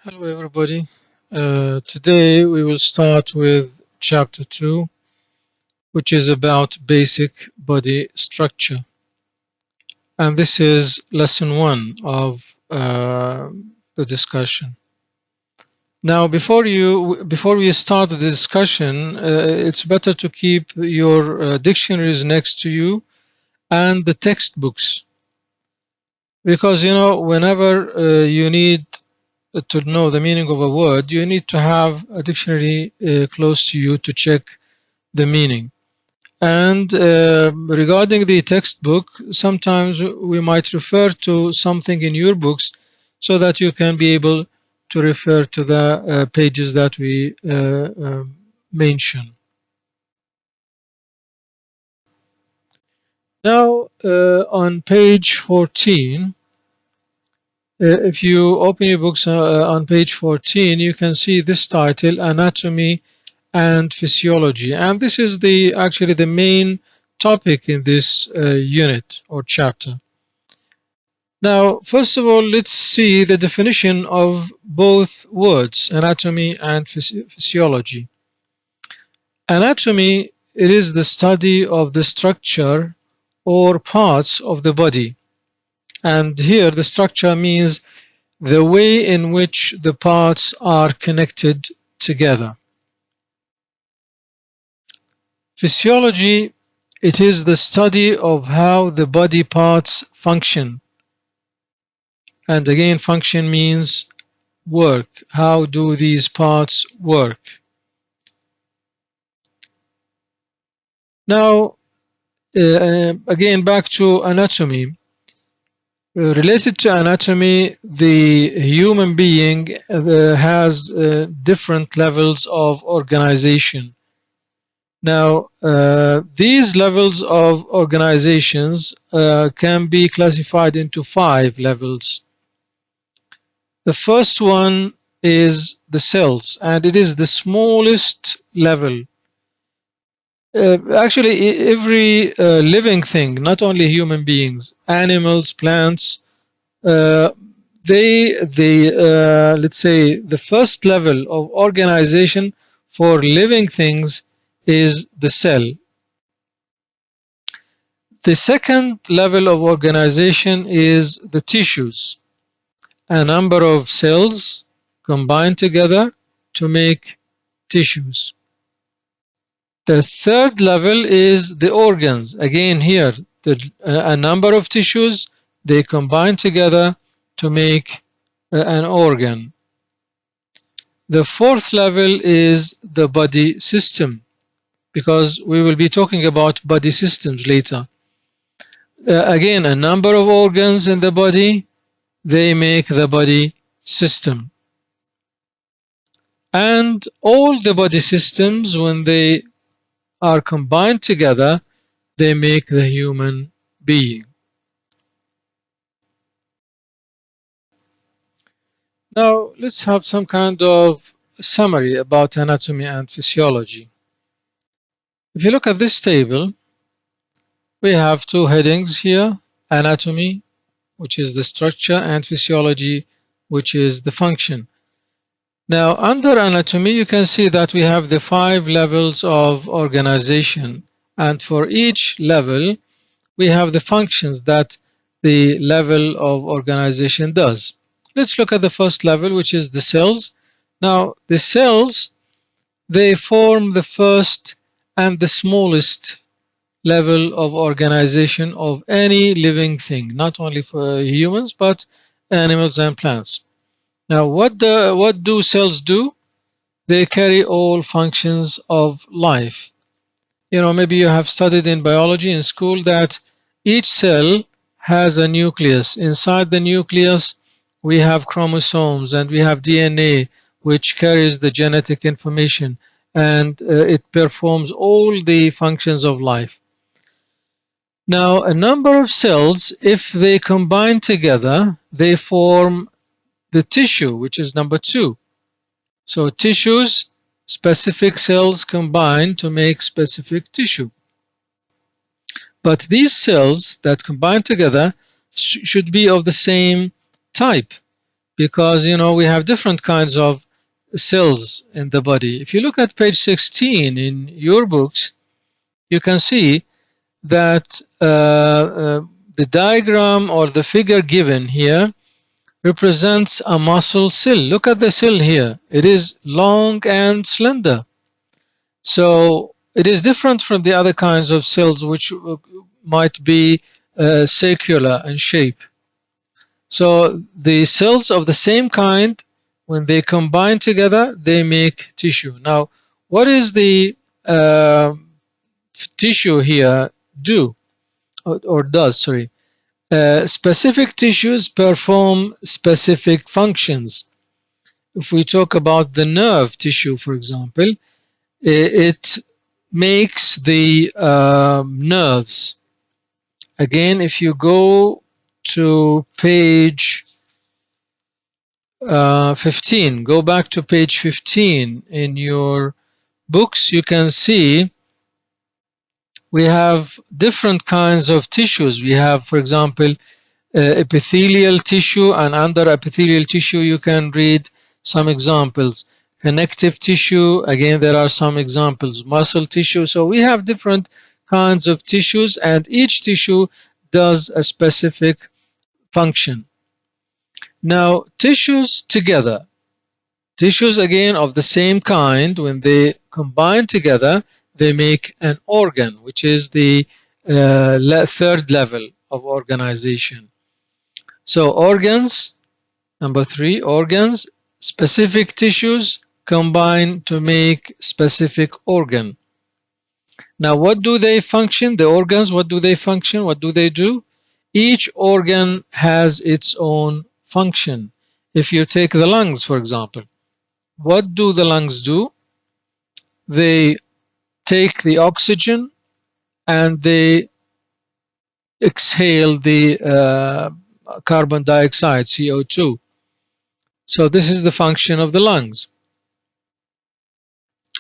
Hello, everybody. Today we will start with chapter 2, which is about basic body structure. And this is lesson 1 of the discussion. Now, before we start the discussion, it's better to keep your dictionaries next to you and the textbooks. Because, whenever you need to know the meaning of a word, you need to have a dictionary close to you to check the meaning. And regarding the textbook, sometimes we might refer to something in your books so that you can be able to refer to the pages that we mention. Now, on page 14, if you open your books on page 14, you can see this title, Anatomy and Physiology. And this is actually the main topic in this unit or chapter. Now, first of all, let's see the definition of both words, anatomy and physiology. Anatomy, it is the study of the structure or parts of the body. And here the structure means the way in which the parts are connected together. Physiology, it is the study of how the body parts function. And again, function means work. How do these parts work? Now, again, back to anatomy. Related to anatomy, the human being has different levels of organization. Now, these levels of organizations can be classified into 5 levels. The first one is the cells, and it is the smallest level. Actually, every living thing, not only human beings, animals, plants, uh, let's say the first level of organization for living things is the cell. The second level of organization is the tissues. A number of cells combine together to make tissues. The third level is the organs. Again here, a number of tissues, they combine together to make an organ. The fourth level is the body system, because we will be talking about body systems later. Again, a number of organs in the body, they make the body system. And all the body systems, when they are combined together, they make the human being. Now, let's have some kind of summary about anatomy and physiology. If you look at this table, we have 2 headings here, anatomy, which is the structure, and physiology, which is the function. Now, under anatomy, you can see that we have the 5 levels of organization, and for each level, we have the functions that the level of organization does. Let's look at the first level, which is the cells. Now, the cells, they form the first and the smallest level of organization of any living thing, not only for humans, but animals and plants. Now, what do cells do? They carry all functions of life. Maybe you have studied in biology in school that each cell has a nucleus. Inside the nucleus, we have chromosomes and we have DNA, which carries the genetic information, and it performs all the functions of life. Now, a number of cells, if they combine together, they form the tissue, which is number 2. So tissues, specific cells combine to make specific tissue. But these cells that combine together should be of the same type. because we have different kinds of cells in the body. If you look at page 16 in your books, you can see that the diagram or the figure given here represents a muscle cell. Look at the cell here. It is long and slender. So it is different from the other kinds of cells which might be circular in shape. So the cells of the same kind, when they combine together, they make tissue. Now, what is the tissue here do or does? Sorry. Specific tissues perform specific functions. If we talk about the nerve tissue, for example, it makes the nerves. Again, if you go to page 15, go back to page 15 in your books, you can see we have different kinds of tissues. We have, for example, epithelial tissue, and under epithelial tissue you can read some examples. Connective tissue, again there are some examples. Muscle tissue. So we have different kinds of tissues, and each tissue does a specific function. Now, tissues together, tissues again of the same kind, when they combine together, they make an organ, which is the third level of organization. So organs, number 3, organs, specific tissues combine to make specific organ. Now, what do they function? The organs, what do they function? What do they do? Each organ has its own function. If you take the lungs, for example, what do the lungs do? They take the oxygen and they exhale the carbon dioxide, CO2. So this is the function of the lungs.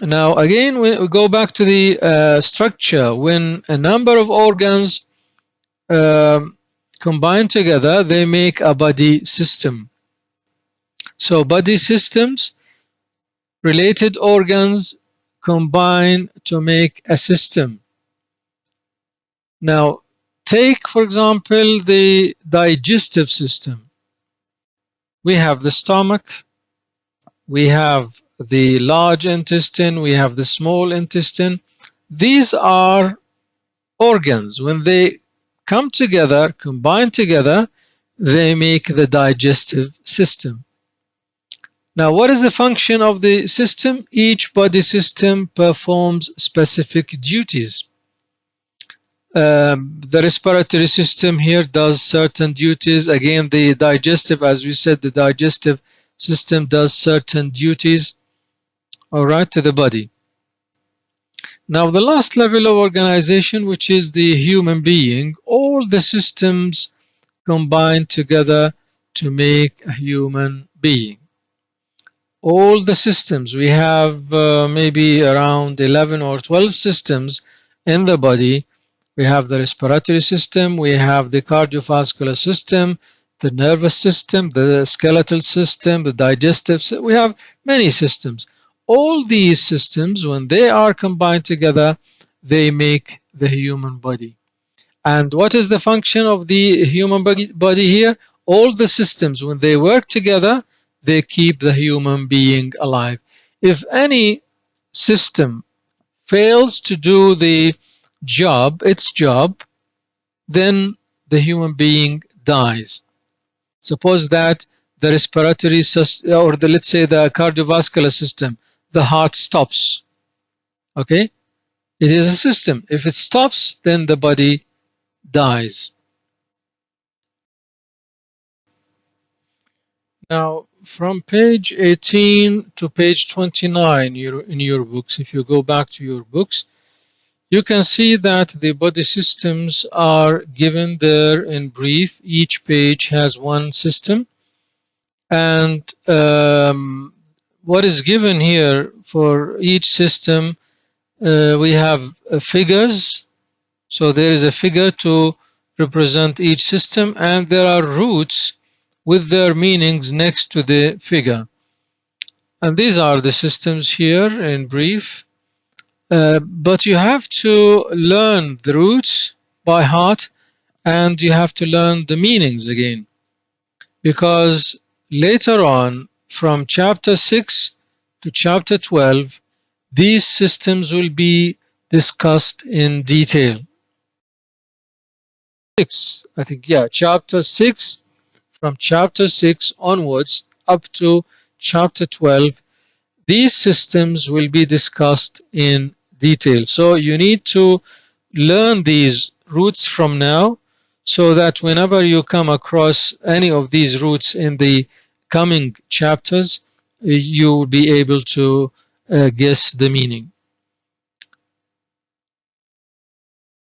Now again, we go back to the structure. When a number of organs combine together, they make a body system. So body systems, related organs combine to make a system. Now take, for example, the digestive system. We have the stomach, we have the large intestine, we have the small intestine. These are organs. When they come together, combine together, they make the digestive system. Now, what is the function of the system? Each body system performs specific duties. The respiratory system here does certain duties. Again, the digestive, as we said, the digestive system does certain duties, all right, to the body. Now, the last level of organization, which is the human being, all the systems combine together to make a human being. All the systems, we have maybe around 11 or 12 systems in the body. We have the respiratory system, we have the cardiovascular system, the nervous system, the skeletal system, the digestive system. We have many systems. All these systems, when they are combined together, they make the human body. And what is the function of the human body here? All the systems, when they work together, they keep the human being alive. If any system fails to do the job, its job, then the human being dies. Suppose that the respiratory system, or let's say the cardiovascular system, the heart stops. Okay, it is a system. If it stops, then the body dies. Now, from page 18 to page 29 in your books, if you go back to your books, you can see that the body systems are given there in brief. Each page has one system, and what is given here for each system, we have figures. So there is a figure to represent each system, and there are roots with their meanings next to the figure. And these are the systems here in brief. But you have to learn the roots by heart, and you have to learn the meanings again. Because later on, from chapter 6 to chapter 12, these systems will be discussed in detail. I think, yeah, chapter 6, from chapter 6 onwards up to chapter 12, these systems will be discussed in detail. So you need to learn these roots from now, so that whenever you come across any of these roots in the coming chapters, you will be able to guess the meaning.